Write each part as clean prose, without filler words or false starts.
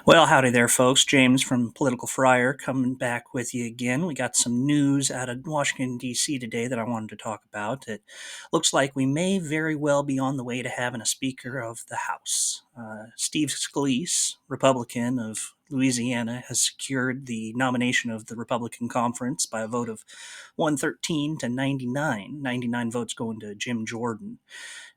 Well, howdy there, folks. James from Political Friar coming back with you again. We got some news out of Washington, D.C. today that I wanted to talk about. It looks like we may very well be on the way to having a Speaker of the House. Steve Scalise, Republican of Louisiana, has secured the nomination of the Republican Conference by a vote of 113 to 99. 99 votes going to Jim Jordan.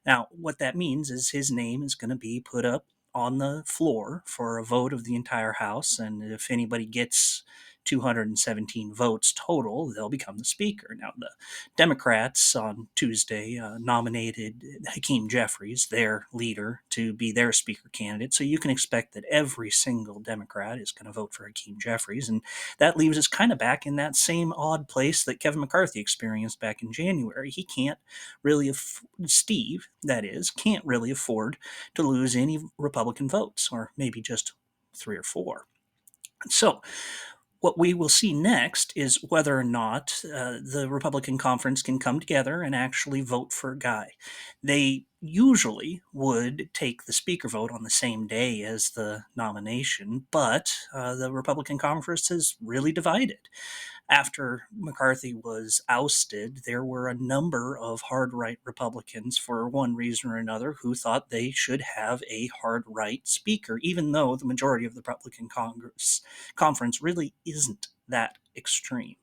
Now, what that means is his name is going to be put up on the floor for a vote of the entire House, and if anybody gets 217 votes total, they'll become the Speaker. Now, the Democrats on Tuesday nominated Hakeem Jeffries, their leader, to be their Speaker candidate, so you can expect that every single Democrat is going to vote for Hakeem Jeffries, and that leaves us kind of back in that same odd place that Kevin McCarthy experienced back in January. He can't really Steve, that is, can't really afford to lose any Republican votes, or maybe just three or four. So, what we will see next is whether or not the Republican conference can come together and actually vote for a guy. They usually would take the speaker vote on the same day as the nomination, but the Republican conference is really divided. After McCarthy was ousted, there were a number of hard right Republicans, for one reason or another, who thought they should have a hard right speaker, even though the majority of the Republican conference really isn't that extreme.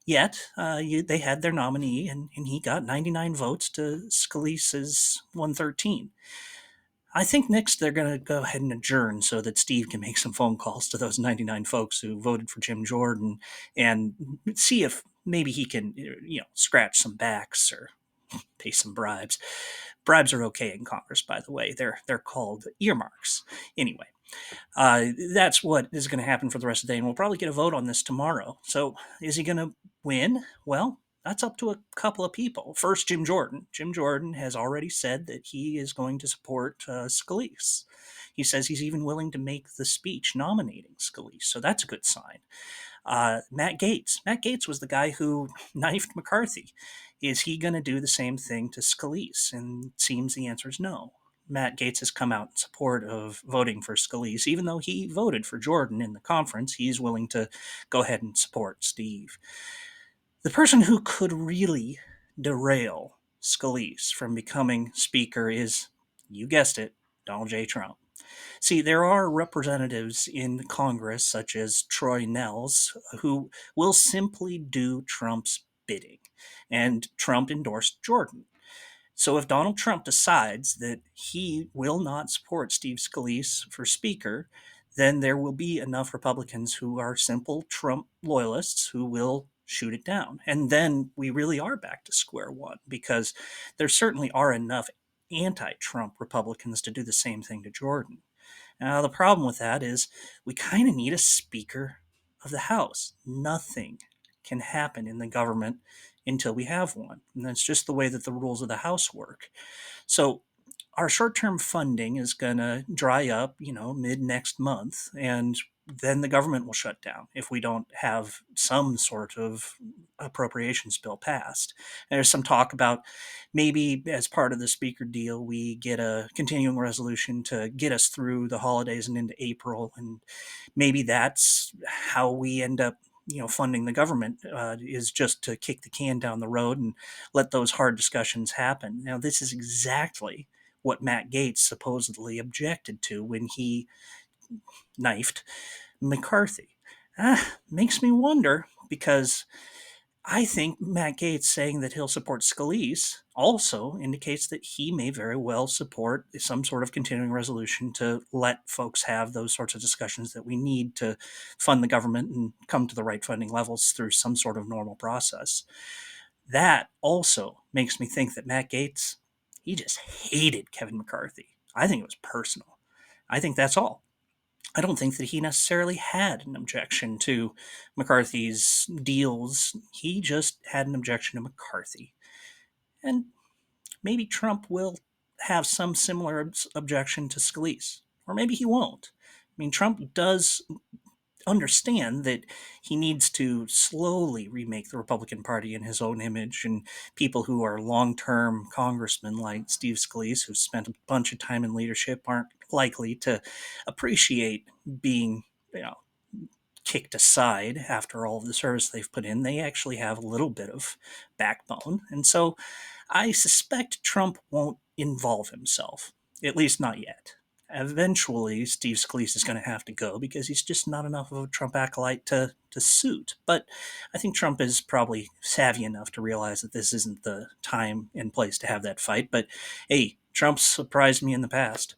Yet, they had their nominee, and he got 99 votes to Scalise's 113. I think next they're going to go ahead and adjourn so that Steve can make some phone calls to those 99 folks who voted for Jim Jordan and see if maybe he can, scratch some backs or pay some bribes. Bribes are okay in Congress, by the way. They're called earmarks. Anyway, that's what is going to happen for the rest of the day, and we'll probably get a vote on this tomorrow. So, is he going to win? Well, that's up to a couple of people. First, Jim Jordan. Jim Jordan has already said that he is going to support Scalise. He says he's even willing to make the speech nominating Scalise, so that's a good sign. Matt Gaetz. Matt Gaetz was the guy who knifed McCarthy. Is he going to do the same thing to Scalise? And it seems the answer is no. Matt Gaetz has come out in support of voting for Scalise, even though he voted for Jordan in the conference. He's willing to go ahead and support Steve. The person who could really derail Scalise from becoming Speaker is, you guessed it, Donald J. Trump. See, there are representatives in Congress, such as Troy Nehls, who will simply do Trump's bidding. And Trump endorsed Jordan. So if Donald Trump decides that he will not support Steve Scalise for Speaker, then there will be enough Republicans who are simple Trump loyalists who will shoot it down. And then we really are back to square one because there certainly are enough anti Trump Republicans to do the same thing to Jordan. Now, the problem with that is we kind of need a Speaker of the House. Nothing can happen in the government until we have one. And that's just the way that the rules of the House work. So, our short term funding is going to dry up, mid next month. And then the government will shut down if we don't have some sort of appropriations bill passed. And there's some talk about maybe as part of the speaker deal, we get a continuing resolution to get us through the holidays and into April. And maybe that's how we end up funding the government is just to kick the can down the road and let those hard discussions happen. Now, this is exactly what Matt Gaetz supposedly objected to when he knifed McCarthy. Makes me wonder because I think Matt Gaetz saying that he'll support Scalise also indicates that he may very well support some sort of continuing resolution to let folks have those sorts of discussions that we need to fund the government and come to the right funding levels through some sort of normal process. That also makes me think that Matt Gaetz, he just hated Kevin McCarthy. I think it was personal. I think that's all. I don't think that he necessarily had an objection to McCarthy's deals. He just had an objection to McCarthy. And maybe Trump will have some similar objection to Scalise, or maybe he won't. I mean, Trump does understand that he needs to slowly remake the Republican Party in his own image, and people who are long-term congressmen like Steve Scalise, who spent a bunch of time in leadership, aren't likely to appreciate being, you know, kicked aside after all of the service they've put in. They actually have a little bit of backbone. And so I suspect Trump won't involve himself, at least not yet. Eventually, Steve Scalise is going to have to go because he's just not enough of a Trump acolyte to suit. But I think Trump is probably savvy enough to realize that this isn't the time and place to have that fight. But hey, Trump's surprised me in the past.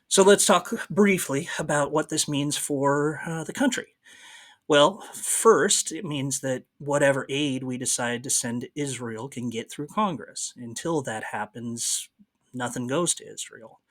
So let's talk briefly about what this means for the country. Well, first, it means that whatever aid we decide to send to Israel can get through Congress. Until that happens, nothing goes to Israel.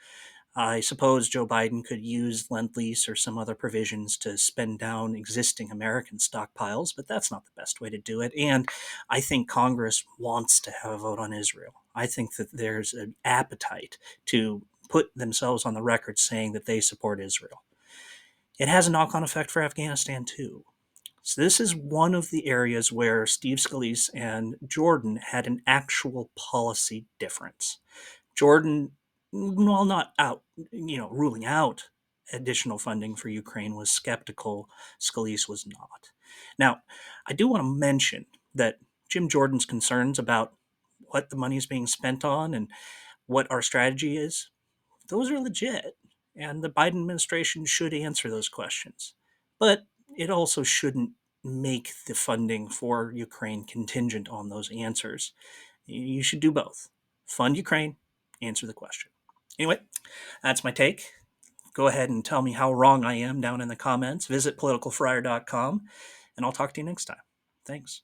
I suppose Joe Biden could use Lend Lease or some other provisions to spend down existing American stockpiles, but that's not the best way to do it. And I think Congress wants to have a vote on Israel. I think that there's an appetite to put themselves on the record saying that they support Israel. It has a knock on effect for Afghanistan, too. So this is one of the areas where Steve Scalise and Jordan had an actual policy difference. Jordan, while not ruling out additional funding for Ukraine, was skeptical. Scalise was not. Now, I do want to mention that Jim Jordan's concerns about what the money is being spent on and what our strategy is, those are legit. And the Biden administration should answer those questions. But it also shouldn't make the funding for Ukraine contingent on those answers. You should do both: fund Ukraine, answer the question. Anyway, that's my take. Go ahead and tell me how wrong I am down in the comments. Visit politicalfriar.com, and I'll talk to you next time. Thanks.